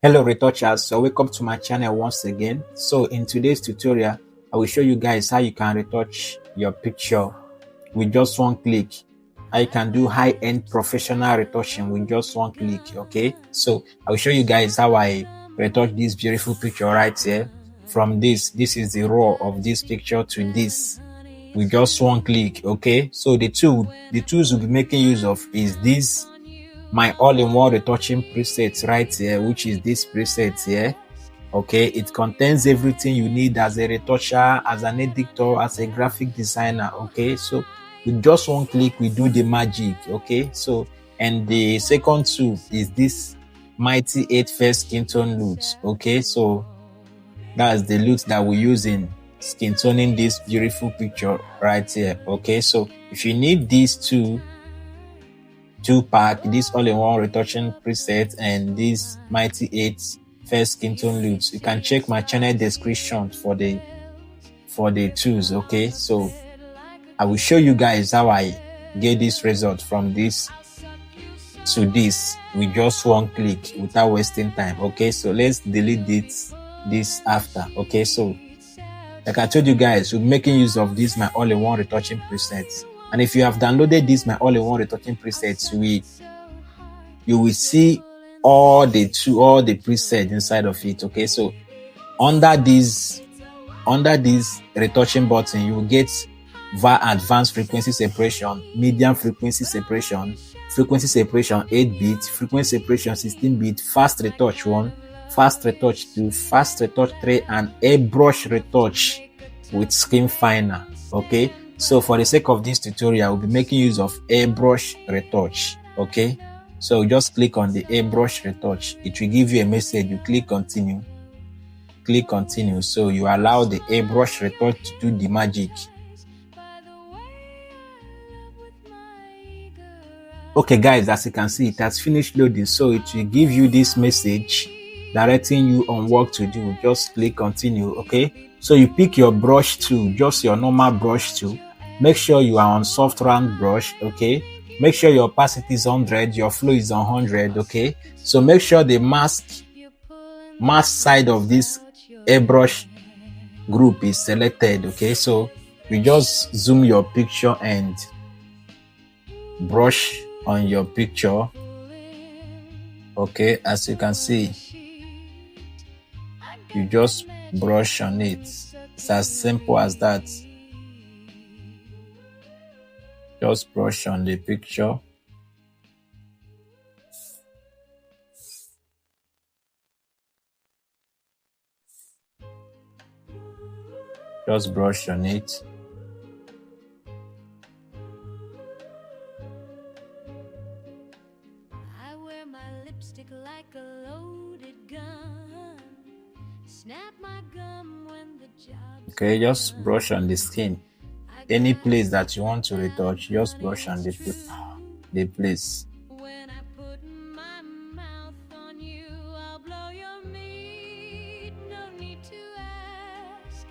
Hello retouchers, so welcome to my channel once again. So in today's tutorial I will show you guys how you can retouch your picture with just one click. How you can do high-end professional retouching with just one click. Okay, so I will show you guys how I retouch this beautiful picture right here. From this is the raw of this picture to this with just one click. Okay, so the tools we'll be making use of is this, my all-in-one retouching preset right here, which is this preset here. Okay, it contains everything you need as a retoucher, as an editor, as a graphic designer. Okay, so with just one click we do the magic. Okay, so and the second tool is this mighty 8 first skin tone lute. Okay, so that's the lute that we use in skin toning this beautiful picture right here. Okay, so if you need these two pack, this all-in-one retouching preset and this mighty 8 first skin tone lute, you can check my channel description for the tools. Okay, so I will show you guys how I get this result from this to this with just one click without wasting time. Okay, so let's delete this after. Okay, so like I told you guys, we're making use of this my all-in-one retouching presets. And if you have downloaded this my all-in-one retouching presets, you will see all the presets inside of it. Okay, so under this retouching button, you will get advanced frequency separation, medium frequency separation, 8-bit, frequency separation 16-bit, fast retouch 1, fast retouch 2, fast retouch 3, and airbrush retouch with skin finer. Okay, so for the sake of this tutorial, we'll be making use of airbrush retouch. Okay, so just click on the airbrush retouch. It will give you a message. You click continue. So you allow the airbrush retouch to do the magic. Okay guys, as you can see, it has finished loading, so it will give you this message directing you on what to do. Just click continue. Okay, so you pick your brush tool, just your normal brush tool. Make sure you are on soft round brush. Okay, make sure your opacity is 100, your flow is 100. Okay, so make sure the mask side of this airbrush group is selected. Okay, so you just zoom your picture and brush on your picture. Okay, as you can see, you just brush on it. It's as simple as that. Just brush on the picture. Just brush on it. I wear my lipstick like a loaded gun. Snap my gum when the job's okay, just brush on the skin. Any place that you want to retouch, just brush on the place. when I put my mouth on you, I'll blow your meat. No need to ask.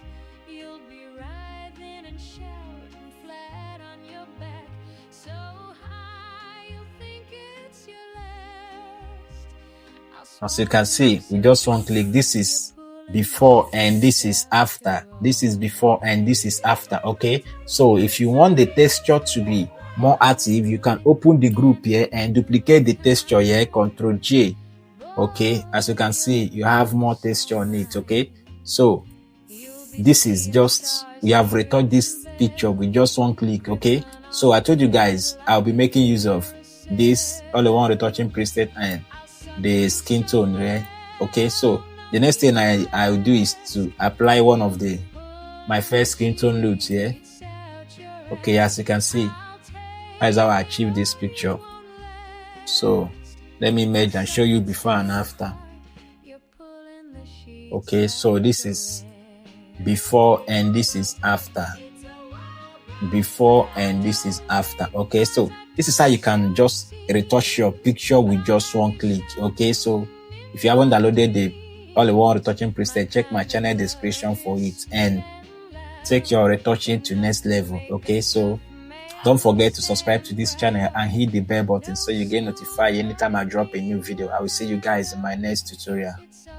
You'll be writhing and shouting flat on your back, so high you'll think it's your last. As you can see, with just one click, this is before and this is after. This is before and this is after. Okay, so if you want the texture to be more active, you can open the group here and duplicate the texture here, Ctrl J. Okay, as you can see, you have more texture on it. Okay, so this is just, we have retouched this picture with just one click. Okay, so I told you guys I'll be making use of this all-in-one retouching preset and the skin tone here. Okay, so the next thing I will do is to apply one of my first skin tone lute here. Okay, as you can see, that's how I achieve this picture. So let me merge and show you before and after. Okay, so this is before and this is after. Before and this is after. Okay, so this is how you can just retouch your picture with just one click. Okay, so if you haven't downloaded the all-in-one retouching preset, check my channel description for it and take your retouching to next level. Okay, so Don't forget to subscribe to this channel and hit the bell button so you get notified anytime I drop a new video. I will see you guys in my next tutorial. It's so